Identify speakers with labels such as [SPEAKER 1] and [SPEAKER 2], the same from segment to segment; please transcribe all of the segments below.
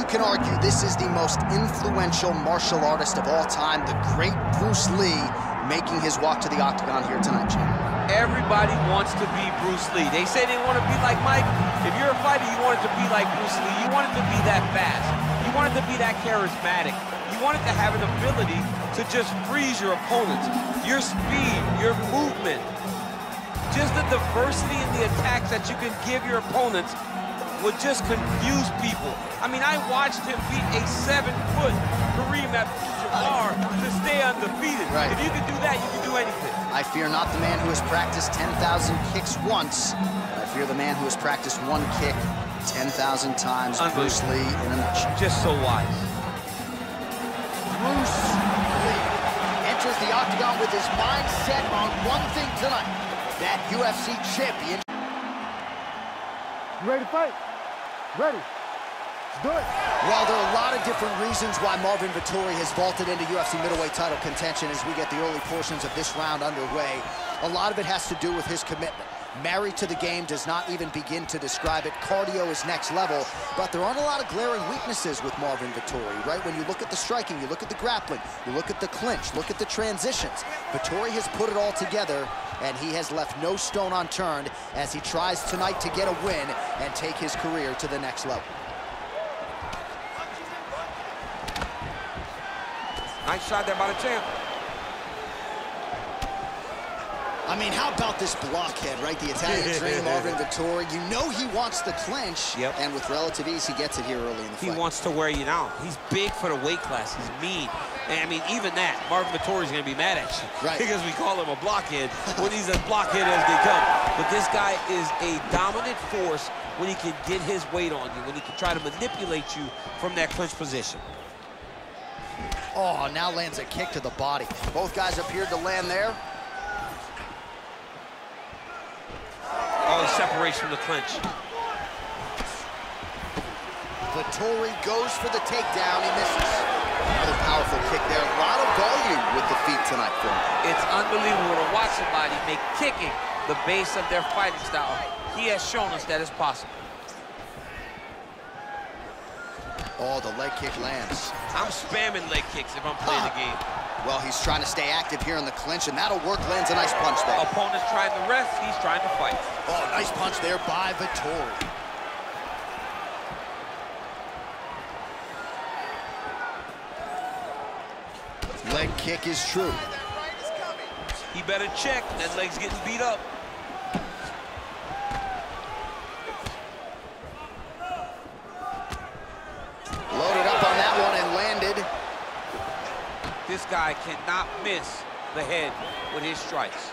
[SPEAKER 1] you can argue this is the most influential martial artist of all time, the great Bruce Lee, making his walk to the octagon here tonight, champ.
[SPEAKER 2] Everybody wants to be Bruce Lee. They say they want to be like Mike. If you're a fighter, you want it to be like Bruce Lee. You want it to be that fast. You want it to be that charismatic. You want it to have an ability to just freeze your opponents. Your speed, your movement, just the diversity in the attacks that you can give your opponents would just confuse people. I mean, I watched him beat a 7-foot Khabib Abdulmanapovich to stay undefeated.
[SPEAKER 1] Right.
[SPEAKER 2] If you can do that, you can do anything.
[SPEAKER 1] I fear not the man who has practiced 10,000 kicks once. I fear the man who has practiced one kick 10,000 times. Bruce Lee in a nutshell.
[SPEAKER 2] Just so wise.
[SPEAKER 1] Bruce Lee enters the octagon with his mind set on one thing tonight, that UFC champion.
[SPEAKER 3] You ready to fight? Ready. Let's do it.
[SPEAKER 1] Well, there are a lot of different reasons why Marvin Vettori has vaulted into UFC middleweight title contention as we get the early portions of this round underway. A lot of it has to do with his commitment. Married to the game does not even begin to describe it. Cardio is next level, but there aren't a lot of glaring weaknesses with Marvin Vettori, right? When you look at the striking, you look at the grappling, you look at the clinch, look at the transitions. Vettori has put it all together, and he has left no stone unturned as he tries tonight to get a win and take his career to the next level.
[SPEAKER 2] Nice shot there by the champ.
[SPEAKER 1] I mean, how about this blockhead, right? The Italian dream, Marvin Vettori. You know he wants the clinch, and with relative ease, he gets it here early in the fight.
[SPEAKER 2] He wants to wear you down. He's big for the weight class. He's mean. And, I mean, even that, Marvin Vettori's going to be mad at you.
[SPEAKER 1] Right.
[SPEAKER 2] Because we call him a blockhead when he's as blockhead as they come. But this guy is a dominant force when he can get his weight on you, when he can try to manipulate you from that clinch position.
[SPEAKER 1] Oh, now lands a kick to the body. Both guys appeared to land there.
[SPEAKER 2] Oh, he separates from the clinch.
[SPEAKER 1] Vettori goes for the takedown. He misses. Another powerful kick there. A lot of volume with the feet tonight for him.
[SPEAKER 2] It's unbelievable to watch somebody make kicking the base of their fighting style. He has shown us that it's possible.
[SPEAKER 1] Oh, the leg kick lands.
[SPEAKER 2] I'm spamming leg kicks if I'm playing the game.
[SPEAKER 1] Well, he's trying to stay active here in the clinch, and that'll work. Lands a nice punch there.
[SPEAKER 2] Opponent's trying to rest, he's trying to fight.
[SPEAKER 1] Oh, nice punch there by Vettori. Leg kick is true.
[SPEAKER 2] He better check. That leg's getting beat up.
[SPEAKER 1] Loaded up on that one and landed.
[SPEAKER 2] This guy cannot miss the head with his strikes.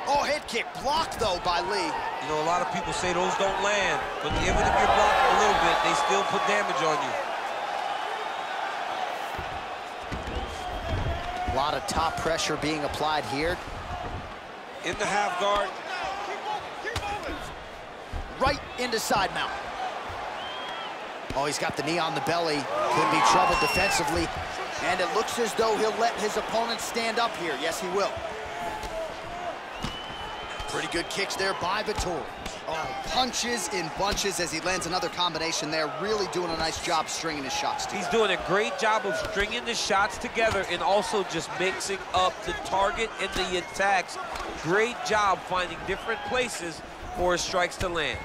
[SPEAKER 1] Oh, head kick blocked, though, by Lee.
[SPEAKER 2] You know, a lot of people say those don't land, but even if you're blocked a little bit, they still put damage on you.
[SPEAKER 1] A lot of top pressure being applied here.
[SPEAKER 2] In the half guard.
[SPEAKER 1] Right into side mount. Oh, he's got the knee on the belly. Could be trouble defensively. And it looks as though he'll let his opponent stand up here. Yes, he will. Pretty good kicks there by Vettori. Oh, punches in bunches as he lands another combination there. Really doing a nice job stringing his shots together.
[SPEAKER 2] He's doing a great job of stringing the shots together and also just mixing up the target and the attacks. Great job finding different places for his strikes to land.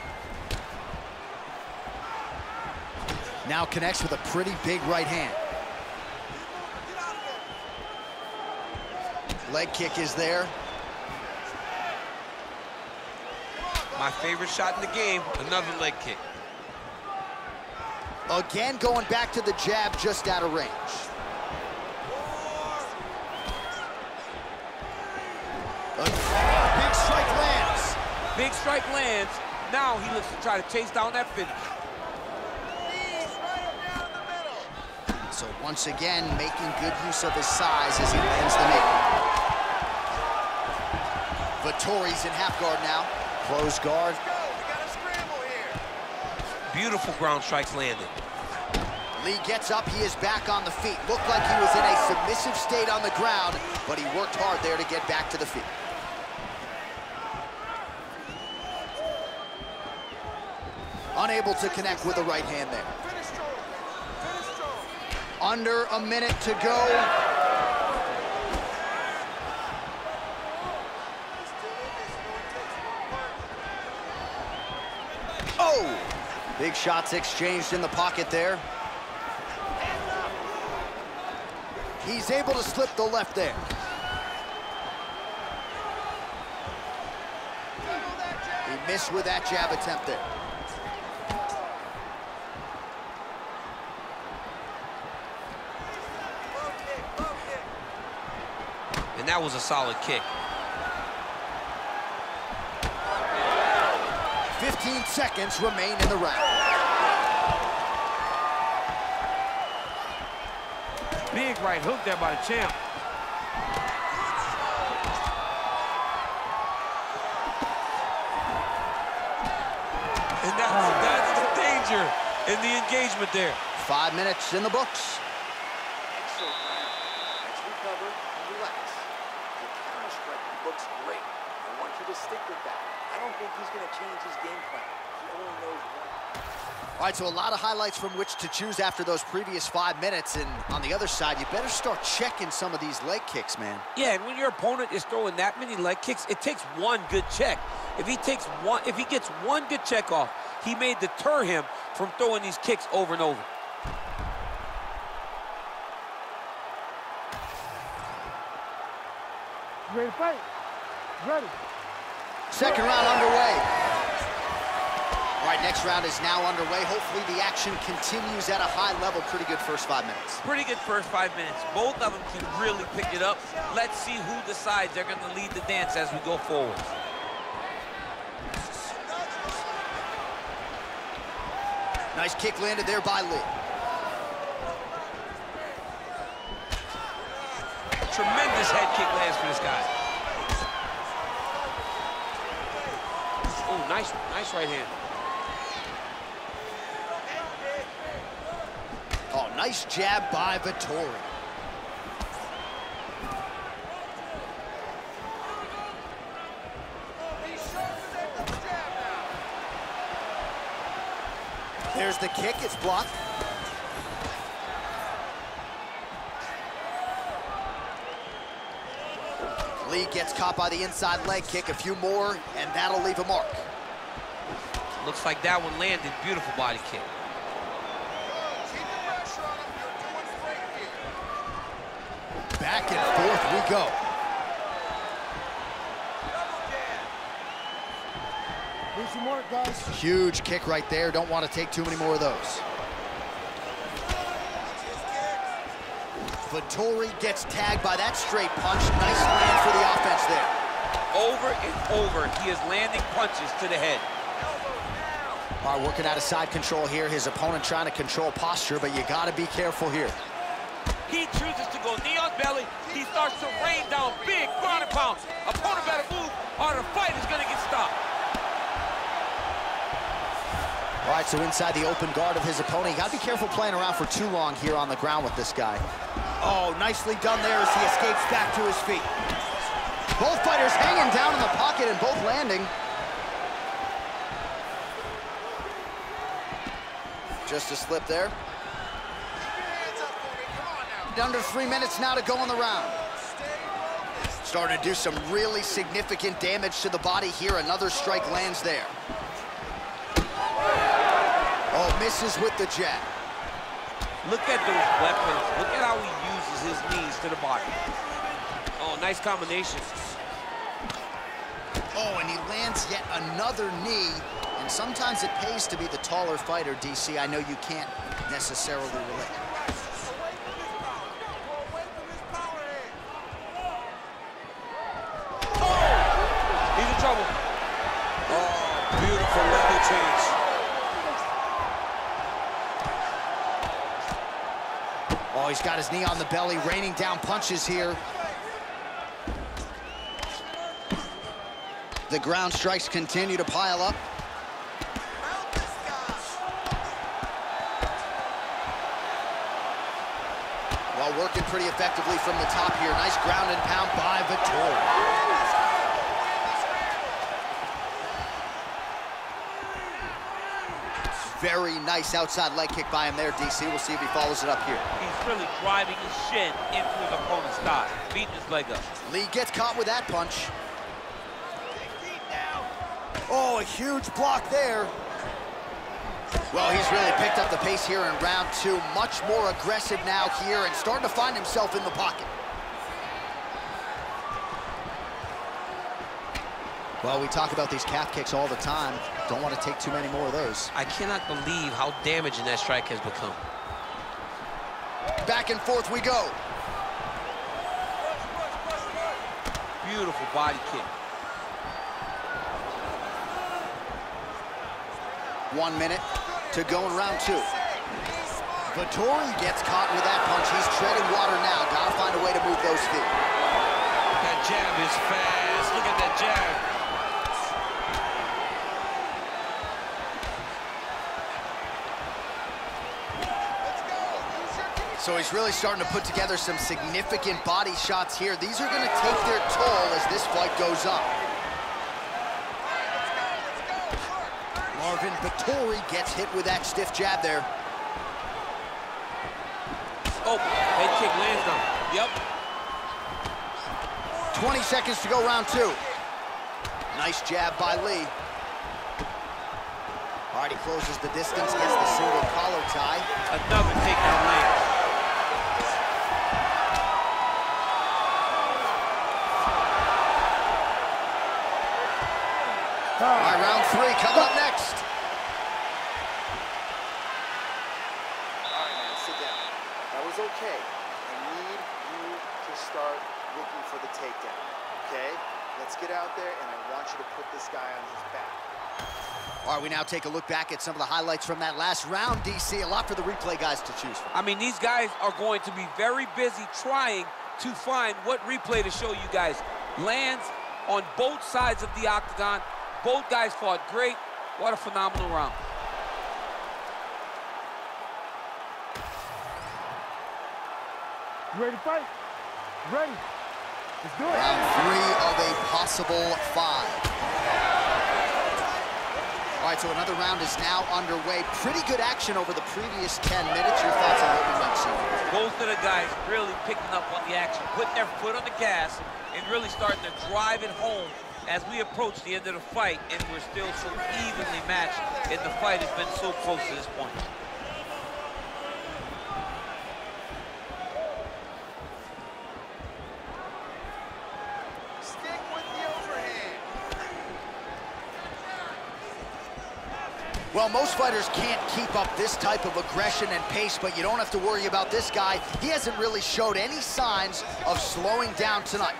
[SPEAKER 1] Now connects with a pretty big right hand. Leg kick is there.
[SPEAKER 2] My favorite shot in the game, another leg kick.
[SPEAKER 1] Again, going back to the jab just out of range. Big strike lands.
[SPEAKER 2] Big strike lands. Now he looks to try to chase down that finish.
[SPEAKER 1] So once again, making good use of his size as he lands the knee. Vettori's in half guard now. Close guard.
[SPEAKER 2] Beautiful ground strikes landed.
[SPEAKER 1] Lee gets up, he is back on the feet. Looked like he was in a submissive state on the ground, but he worked hard there to get back to the feet. Unable to connect with the right hand there. Under a minute to go. Oh! Big shots exchanged in the pocket there. He's able to slip the left there. He missed with that jab attempt there.
[SPEAKER 2] And that was a solid kick.
[SPEAKER 1] 15 seconds remain in the round.
[SPEAKER 2] Big right hook there by the champ. And that's the danger in the engagement there.
[SPEAKER 1] 5 minutes in the books.
[SPEAKER 4] Excellent round. Let's recover and relax. The counter-strike looks great. I want you to stick with that. I don't think he's going to change his game plan. He only knows one.
[SPEAKER 1] All right, so a lot of highlights from which to choose after those previous 5 minutes. And on the other side, you better start checking some of these leg kicks, man.
[SPEAKER 2] Yeah, and when your opponent is throwing that many leg kicks, it takes one good check. If he gets one good check off, he may deter him from throwing these kicks over and over.
[SPEAKER 3] You ready to fight? Ready.
[SPEAKER 1] Second round underway. All right, next round is now underway. Hopefully the action continues at a high level. Pretty good first 5 minutes.
[SPEAKER 2] Pretty good first 5 minutes. Both of them can really pick it up. Let's see who decides they're going to lead the dance as we go forward.
[SPEAKER 1] Nice kick landed there by Lee.
[SPEAKER 2] Tremendous head kick lands for this guy. Oh, nice right hand.
[SPEAKER 1] Oh, nice jab by Vettori. There's the kick, it's blocked. Lee gets caught by the inside leg kick, a few more, and that'll leave a mark.
[SPEAKER 2] Looks like that one landed. Beautiful body kick.
[SPEAKER 1] Back and forth we go.
[SPEAKER 3] Need some more, guys.
[SPEAKER 1] Huge kick right there. Don't want to take too many more of those. Vettori gets tagged by that straight punch. Nice land for the offense there.
[SPEAKER 2] Over and over, he is landing punches to the head.
[SPEAKER 1] All right, working out of side control here. His opponent trying to control posture, but you got to be careful here.
[SPEAKER 2] He chooses to go knee on belly. He starts to rain down big ground and pound. Opponent better move or the fight is going to get stopped.
[SPEAKER 1] All right, so inside the open guard of his opponent. You got to be careful playing around for too long here on the ground with this guy. Oh, nicely done there as he escapes back to his feet. Both fighters hanging down in the pocket and both landing. Just a slip there. Under 3 minutes now to go in the round. Starting to do some really significant damage to the body here. Another strike lands there. Oh, misses with the jab.
[SPEAKER 2] Look at those weapons. Look at how he uses his knees to the body. Oh, nice combination.
[SPEAKER 1] Oh, and he lands yet another knee. And sometimes it pays to be the taller fighter, DC. I know you can't necessarily relate.
[SPEAKER 2] He's in trouble. Oh, beautiful level change.
[SPEAKER 1] Oh, he's got his knee on the belly, raining down punches here. The ground strikes continue to pile up. Well, working pretty effectively from the top here. Nice ground and pound by Vettori. Very nice outside leg kick by him there, DC. We'll see if he follows it up here.
[SPEAKER 2] He's really driving his shin into his opponent's thigh, beating his leg up.
[SPEAKER 1] Lee gets caught with that punch. Oh, a huge block there. Well, he's really picked up the pace here in round two. Much more aggressive now here and starting to find himself in the pocket. Well, we talk about these calf kicks all the time. Don't want to take too many more of those.
[SPEAKER 2] I cannot believe how damaging that strike has become.
[SPEAKER 1] Back and forth we go.
[SPEAKER 2] Beautiful body kick.
[SPEAKER 1] 1 minute to go in round two. Vettori gets caught with that punch. He's treading water now. Gotta find a way to move those feet.
[SPEAKER 2] That jab is fast. Look at that jab.
[SPEAKER 1] So he's really starting to put together some significant body shots here. These are gonna take their toll as this fight goes on. Marvin Vettori gets hit with that stiff jab there.
[SPEAKER 2] Oh, head kick lands down. Yep.
[SPEAKER 1] 20 seconds to go, round two. Nice jab by Lee. All right, he closes the distance, gets the single collar tie.
[SPEAKER 2] Another takedown lands.
[SPEAKER 1] All right, round three coming up next.
[SPEAKER 4] All right, man, sit down. That was okay. I need you to start looking for the takedown, okay? Let's get out there, and I want you to put this guy on his back.
[SPEAKER 1] All right, we now take a look back at some of the highlights from that last round, DC. A lot for the replay guys to choose from.
[SPEAKER 2] I mean, these guys are going to be very busy trying to find what replay to show you guys. Lands on both sides of the octagon. Both guys fought great. What a phenomenal round.
[SPEAKER 3] You ready to fight? Ready. Let's do it.
[SPEAKER 1] Round three of a possible five. All right, so another round is now underway. Pretty good action over the previous 10 minutes. Your thoughts on what we might see?
[SPEAKER 2] Both of the guys really picking up on the action, putting their foot on the gas, and really starting to drive it home as we approach the end of the fight, and we're still so evenly matched, and the fight has been so close to this point.
[SPEAKER 4] Stick with the overhand.
[SPEAKER 1] Well, most fighters can't keep up this type of aggression and pace, but you don't have to worry about this guy. He hasn't really showed any signs of slowing down tonight.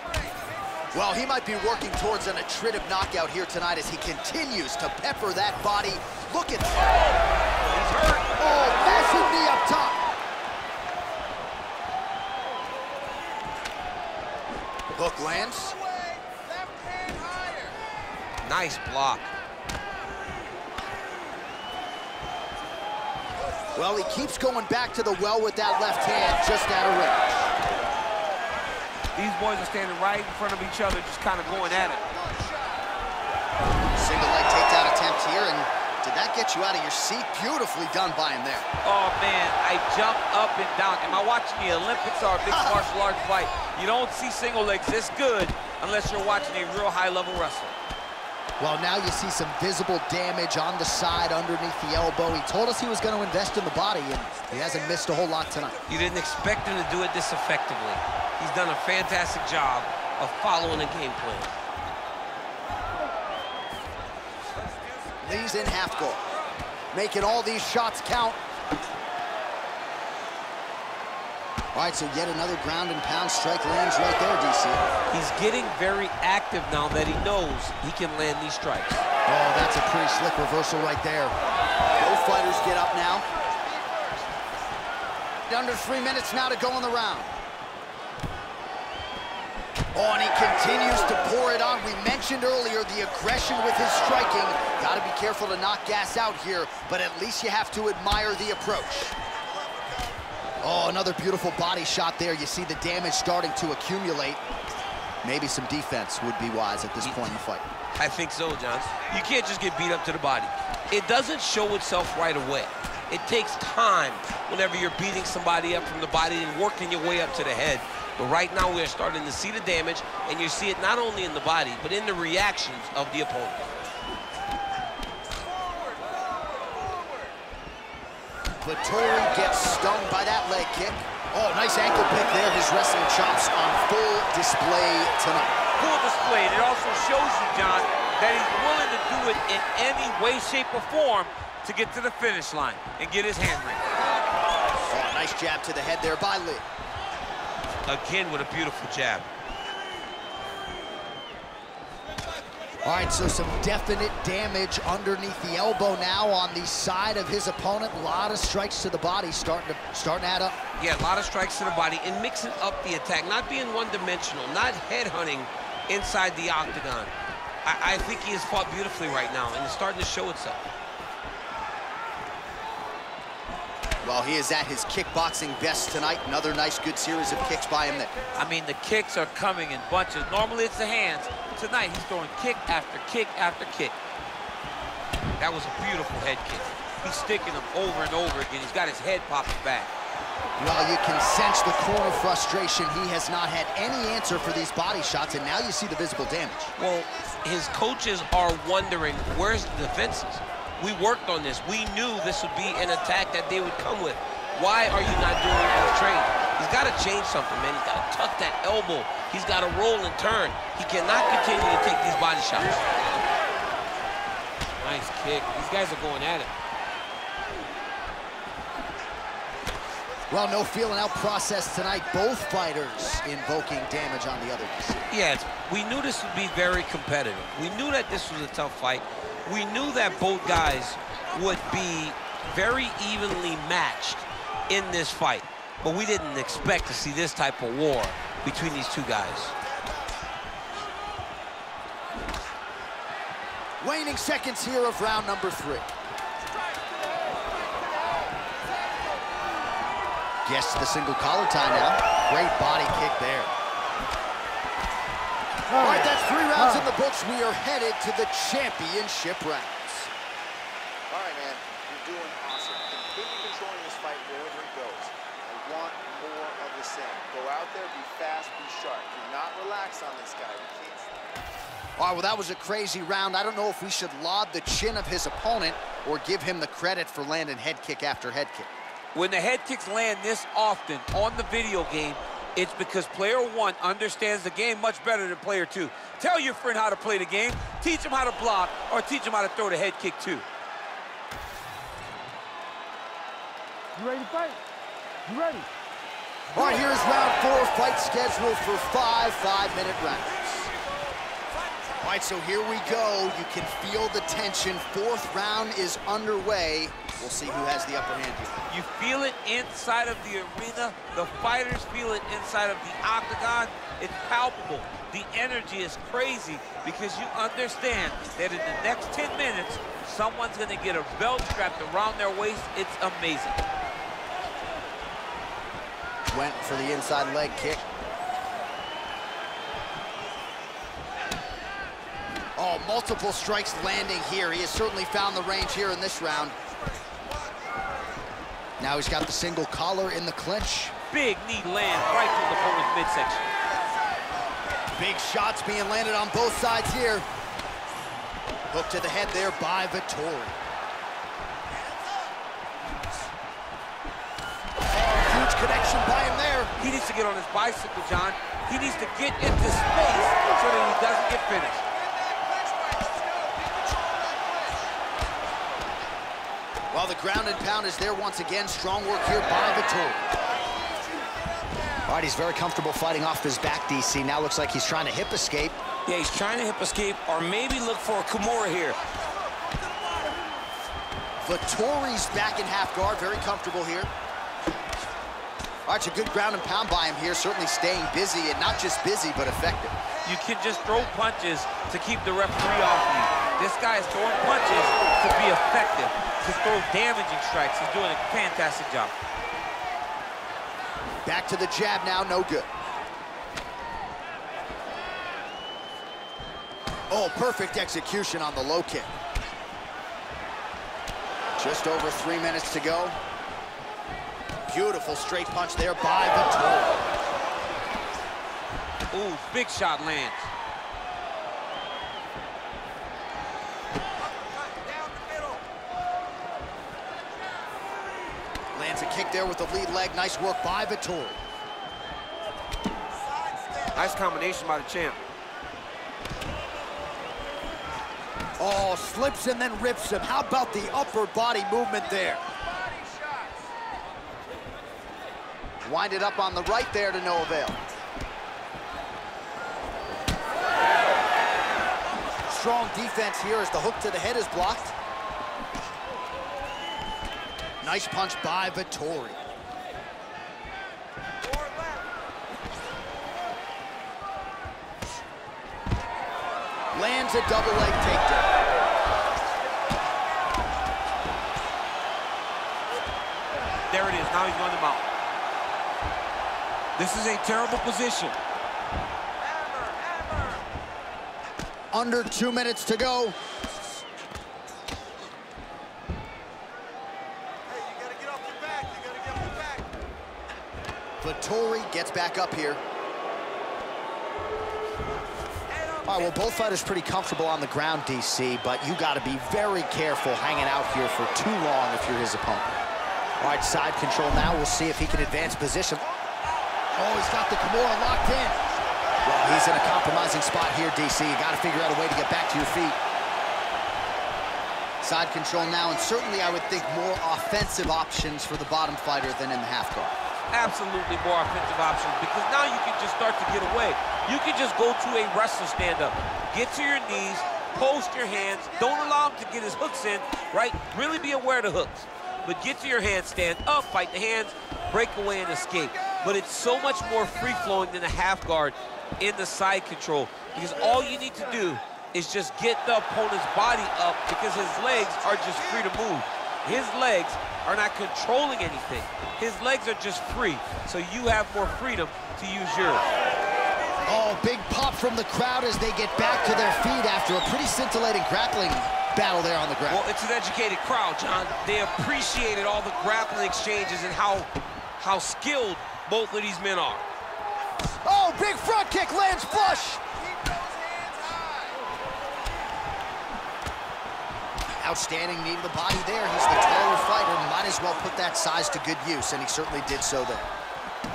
[SPEAKER 1] Well, he might be working towards an attritive knockout here tonight as he continues to pepper that body. Look at that.
[SPEAKER 2] He's hurt.
[SPEAKER 1] Oh, massive knee up top. Hook lands.
[SPEAKER 2] Nice block.
[SPEAKER 1] Well, he keeps going back to the well with that left hand, just out of range.
[SPEAKER 2] These boys are standing right in front of each other, just kind of going at it.
[SPEAKER 1] Single leg takedown attempt here, and did that get you out of your seat? Beautifully done by him there.
[SPEAKER 2] Oh, man, I jumped up and down. Am I watching the Olympics or a mixed martial arts fight? You don't see single legs this good unless you're watching a real high-level wrestler.
[SPEAKER 1] Well, now you see some visible damage on the side underneath the elbow. He told us he was going to invest in the body, and he hasn't missed a whole lot tonight.
[SPEAKER 2] You didn't expect him to do it this effectively. He's done a fantastic job of following the game plan.
[SPEAKER 1] Lee's in half guard, making all these shots count. All right, so yet another ground and pound strike lands right there, DC.
[SPEAKER 2] He's getting very active now that he knows he can land these strikes.
[SPEAKER 1] Oh, that's a pretty slick reversal right there. Both fighters get up now. Under 3 minutes now to go in the round. Oh, and he continues to pour it on. We mentioned earlier the aggression with his striking. Got to be careful to not gas out here, but at least you have to admire the approach. Oh, another beautiful body shot there. You see the damage starting to accumulate. Maybe some defense would be wise at this point in the fight.
[SPEAKER 2] I think so, John. You can't just get beat up to the body. It doesn't show itself right away. It takes time whenever you're beating somebody up from the body and working your way up to the head. But right now we're starting to see the damage, and you see it not only in the body, but in the reactions of the opponent.
[SPEAKER 1] Vettori gets stung by that leg kick. Oh, nice ankle pick there. His wrestling chops on full display tonight.
[SPEAKER 2] Full display. And it also shows you, John, that he's willing to do it in any way, shape, or form to get to the finish line and get his hand ring.
[SPEAKER 1] Oh, nice jab to the head there by Lee.
[SPEAKER 2] Again with a beautiful jab.
[SPEAKER 1] All right, so some definite damage underneath the elbow now on the side of his opponent. A lot of strikes to the body starting to add up.
[SPEAKER 2] Yeah, a lot of strikes to the body and mixing up the attack, not being one-dimensional, not headhunting inside the octagon. I think he has fought beautifully right now, and it's starting to show itself.
[SPEAKER 1] Well, he is at his kickboxing best tonight. Another nice, good series of kicks by him there.
[SPEAKER 2] I mean, the kicks are coming in bunches. Normally, it's the hands. Tonight, he's throwing kick after kick after kick. That was a beautiful head kick. He's sticking them over and over again. He's got his head popping back.
[SPEAKER 1] Well, you can sense the corner frustration. He has not had any answer for these body shots, and now you see the visible damage.
[SPEAKER 2] Well, his coaches are wondering, where's the defenses? We worked on this. We knew this would be an attack that they would come with. Why are you not doing it as trained? He's got to change something, man. He's got to tuck that elbow. He's got to roll and turn. He cannot continue to take these body shots. Nice kick. These guys are going at it.
[SPEAKER 1] Well, no feeling out process tonight. Both fighters invoking damage on the other.
[SPEAKER 2] Yeah, we knew this would be very competitive. We knew that this was a tough fight. We knew that both guys would be very evenly matched in this fight, but we didn't expect to see this type of war between these two guys.
[SPEAKER 1] Waning seconds here of round number 3. Gets to the single collar tie now. Great body kick there. All right, that's 3 rounds in the books. We are headed to the championship rounds.
[SPEAKER 4] All right, man, you're doing awesome. Completely controlling this fight wherever it goes. I want more of the same. Go out there, be fast, be sharp. Do not relax on this guy. We can't.
[SPEAKER 1] All right, well, that was a crazy round. I don't know if we should laud the chin of his opponent or give him the credit for landing head kick after head kick.
[SPEAKER 2] When the head kicks land this often on the video game, it's because player 1 understands the game much better than player 2. Tell your friend how to play the game, teach him how to block, or teach him how to throw the head kick too.
[SPEAKER 3] You ready to fight? You ready?
[SPEAKER 1] All right, here's round 4, fight scheduled for 5 5-minute rounds. All right, so here we go. You can feel the tension. 4th round is underway. We'll see who has the upper hand here.
[SPEAKER 2] You feel it inside of the arena. The fighters feel it inside of the octagon. It's palpable. The energy is crazy because you understand that in the next 10 minutes, someone's going to get a belt strapped around their waist. It's amazing.
[SPEAKER 1] Went for the inside leg kick. Oh, multiple strikes landing here. He has certainly found the range here in this round. Now he's got the single collar in the clinch.
[SPEAKER 2] Big knee lands right through the opponent's midsection.
[SPEAKER 1] Big shots being landed on both sides here. Hook to the head there by Vettori. Huge connection by him there.
[SPEAKER 2] He needs to get on his bicycle, John. He needs to get into space so that he doesn't get finished.
[SPEAKER 1] Well, the ground and pound is there once again. Strong work here by Vettori. All right, he's very comfortable fighting off his back, DC. Now looks like he's trying to hip escape.
[SPEAKER 5] Yeah, he's trying to hip escape or maybe look for a Kimura here.
[SPEAKER 1] Vettori's back in half guard, very comfortable here. All right, it's a good ground and pound by him here, certainly staying busy, and not just busy, but effective.
[SPEAKER 2] You can just throw punches to keep the referee off you. This guy is throwing punches to be effective, to throw damaging strikes. He's doing a fantastic job.
[SPEAKER 1] Back to the jab now, no good. Oh, perfect execution on the low kick. Just over 3 minutes to go. Beautiful straight punch there by Vettori.
[SPEAKER 2] Ooh, big shot lands.
[SPEAKER 1] Lands a kick there with the lead leg. Nice work by Vettori.
[SPEAKER 2] Nice combination by the champ.
[SPEAKER 1] Oh, slips and then rips him. How about the upper body movement there? Wind it up on the right there to no avail. Strong defense here as the hook to the head is blocked. Nice punch by Vettori. Lands a double leg takedown.
[SPEAKER 2] There it is, now he's on the mount. This is a terrible position.
[SPEAKER 1] Under 2 minutes to go.
[SPEAKER 4] Hey, you gotta get off your back. You gotta get off your back.
[SPEAKER 1] Vettori gets back up here. All right, well, both fighters pretty comfortable on the ground, DC, but you got to be very careful hanging out here for too long if you're his opponent. All right, side control now. We'll see if he can advance position. Oh, he's got the Kimura locked in. Well, he's in a compromising spot here, DC. You got to figure out a way to get back to your feet. Side control now, and certainly I would think more offensive options for the bottom fighter than in the half guard.
[SPEAKER 2] Absolutely more offensive options, because now you can just start to get away. You can just go to a wrestler stand-up. Get to your knees, post your hands, don't allow him to get his hooks in, right? Really be aware of the hooks. But get to your hands, stand up, fight the hands, break away and escape. But it's so much more free-flowing than a half guard in the side control, because all you need to do is just get the opponent's body up, because his legs are just free to move. His legs are not controlling anything. His legs are just free, so you have more freedom to use yours.
[SPEAKER 1] Oh, big pop from the crowd as they get back to their feet after a pretty scintillating grappling battle there on the ground.
[SPEAKER 2] Well, it's an educated crowd, John. They appreciated all the grappling exchanges and how skilled both of these men are.
[SPEAKER 1] Oh, big front kick lands flush.
[SPEAKER 4] Keep those hands high.
[SPEAKER 1] Outstanding knee to the body there. He's the taller fighter. Might as well put that size to good use, and he certainly did so there.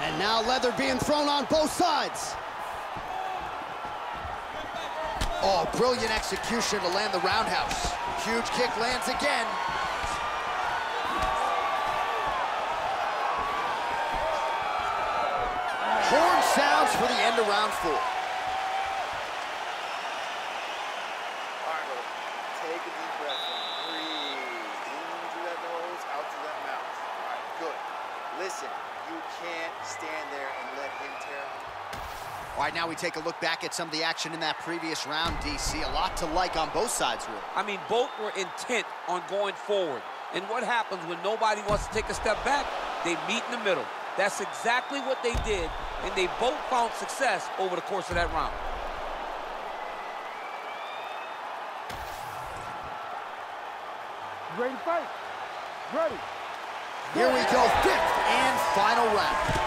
[SPEAKER 1] And now leather being thrown on both sides. Oh, brilliant execution to land the roundhouse. Huge kick lands again. Horn sounds for the end of round 4.
[SPEAKER 4] All right, brother. Take a deep breath in. Breathe. In through that nose, out through that mouth. All right, good. Listen, you can't stand there and let him tear.
[SPEAKER 1] All right, now we take a look back at some of the action in that previous round, DC. A lot to like on both sides, really.
[SPEAKER 2] I mean, both were intent on going forward. And what happens when nobody wants to take a step back? They meet in the middle. That's exactly what they did, and they both found success over the course of that round.
[SPEAKER 3] Ready to fight? Ready.
[SPEAKER 1] Here we go, 5th and final round.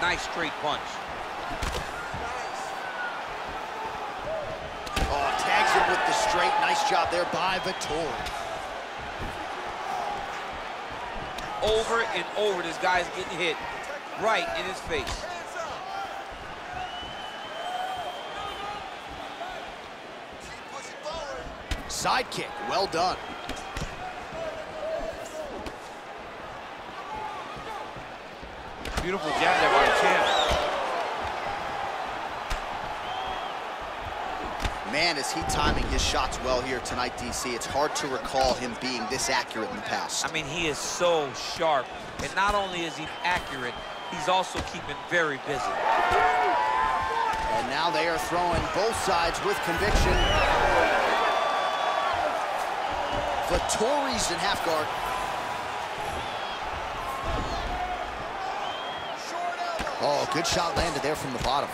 [SPEAKER 2] Nice straight punch.
[SPEAKER 1] Oh, tags him with the straight. Nice job there by Vettori.
[SPEAKER 2] Over and over, this guy's getting hit right in his face.
[SPEAKER 1] Side kick, well done.
[SPEAKER 2] Beautiful jab there by the champ.
[SPEAKER 1] Man, is he timing his shots well here tonight, DC. It's hard to recall him being this accurate in the past.
[SPEAKER 2] I mean, he is so sharp. And not only is he accurate, he's also keeping very busy.
[SPEAKER 1] And now they are throwing both sides with conviction. Vettori's in half guard. Oh, good shot landed there from the bottom.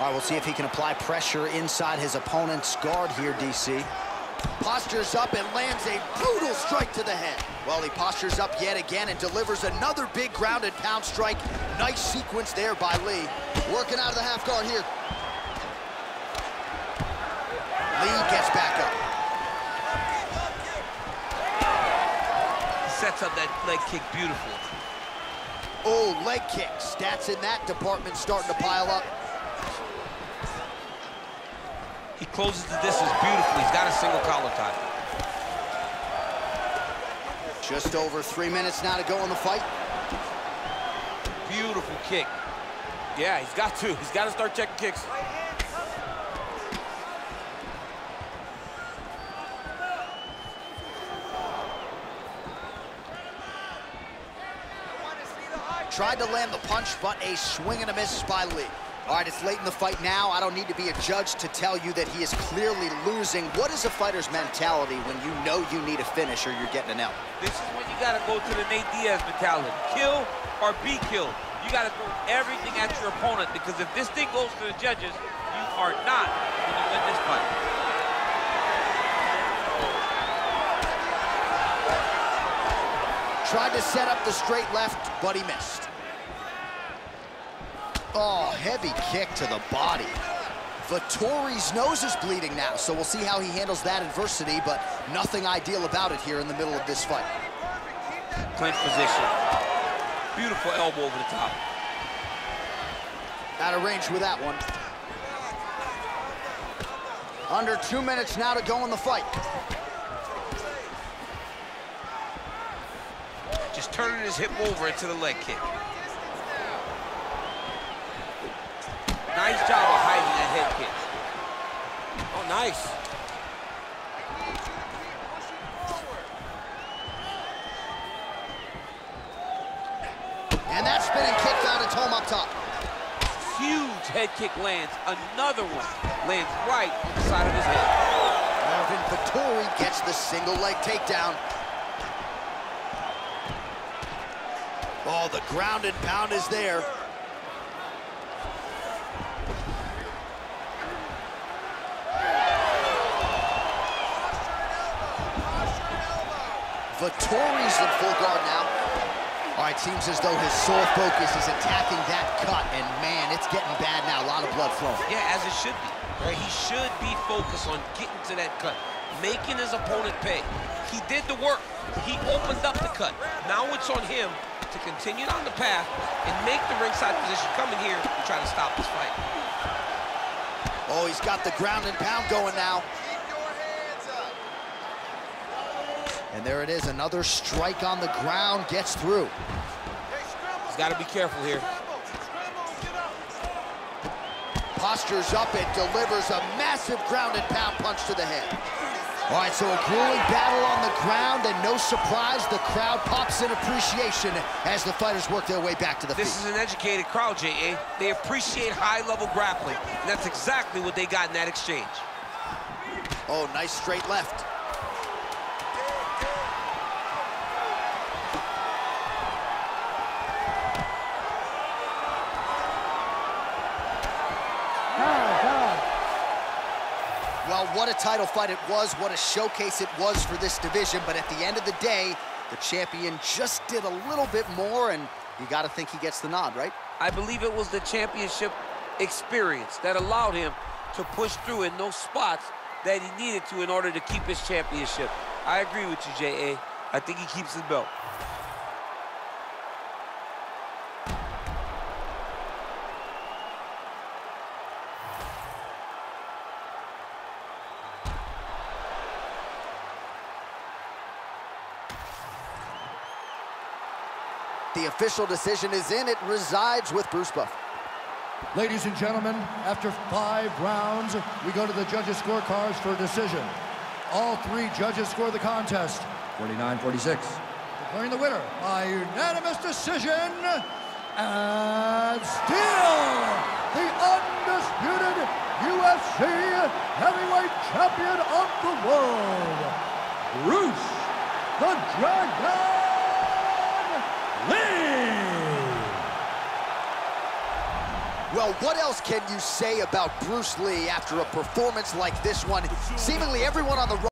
[SPEAKER 1] All right, we'll see if he can apply pressure inside his opponent's guard here, DC. Postures up and lands a brutal strike to the head. Well, he postures up yet again and delivers another big ground and pound strike. Nice sequence there by Lee. Working out of the half guard here. Lee gets back up.
[SPEAKER 2] Sets up that leg kick beautiful.
[SPEAKER 1] Oh, leg kick. Stats in that department starting to pile up.
[SPEAKER 2] He closes the distance beautifully. He's got a single collar tie.
[SPEAKER 1] Just over 3 minutes now to go in the fight.
[SPEAKER 2] Beautiful kick. Yeah, he's got to. He's got to start checking kicks.
[SPEAKER 1] Tried to land the punch, but a swing and a miss by Lee. All right, it's late in the fight now. I don't need to be a judge to tell you that he is clearly losing. What is a fighter's mentality when you know you need a finish or you're getting an L?
[SPEAKER 2] This is when you got to go to the Nate Diaz mentality. Kill or be killed. You got to throw everything at your opponent, because if this thing goes to the judges, you are not going to win this fight.
[SPEAKER 1] Tried to set up the straight left, but he missed. Oh, heavy kick to the body. Vettori's nose is bleeding now, so we'll see how he handles that adversity, but nothing ideal about it here in the middle of this fight.
[SPEAKER 2] Clinch position. Beautiful elbow over the top.
[SPEAKER 1] Out of range with that one. Under 2 minutes now to go in the fight.
[SPEAKER 2] Just turning his hip over into the leg kick. Nice job of hiding that head kick. Oh, nice.
[SPEAKER 1] And that spinning kick found its home up top.
[SPEAKER 2] Huge head kick lands. Another one lands right on the side of his head.
[SPEAKER 1] Marvin Vettori gets the single leg takedown. Oh, the ground and pound is there. Vettori's in full guard now. All right, seems as though his sole focus is attacking that cut, and man, it's getting bad now. A lot of blood flowing.
[SPEAKER 2] Yeah, as it should be. Right? He should be focused on getting to that cut, making his opponent pay. He did the work. He opened up the cut. Now it's on him to continue on the path and make the ringside position, come in here and try to stop this fight.
[SPEAKER 1] Oh, he's got the ground and pound going now. And there it is, another strike on the ground, gets through.
[SPEAKER 2] He's got to be careful here.
[SPEAKER 1] Postures up and delivers a massive ground and pound punch to the head. All right, so a grueling battle on the ground, and no surprise, the crowd pops in appreciation as the fighters work their way back to the feet.
[SPEAKER 2] This is an educated crowd, J.A. They appreciate high-level grappling, and that's exactly what they got in that exchange.
[SPEAKER 1] Oh, nice straight left. Well, what a title fight it was, what a showcase it was for this division, but at the end of the day, the champion just did a little bit more, and you got to think he gets the nod, right?
[SPEAKER 2] I believe it was the championship experience that allowed him to push through in those spots that he needed to in order to keep his championship. I agree with you, J.A. I think he keeps his belt.
[SPEAKER 1] The official decision is in. It resides with Bruce Buffer.
[SPEAKER 3] Ladies and gentlemen, after 5 rounds, we go to the judges' scorecards for a decision. All 3 judges score the contest 49-46. Declaring the winner by unanimous decision, and still the undisputed UFC heavyweight champion of the world, Bruce the Dragon Lee.
[SPEAKER 1] Well, what else can you say about Bruce Lee after a performance like this one? Seemingly everyone on the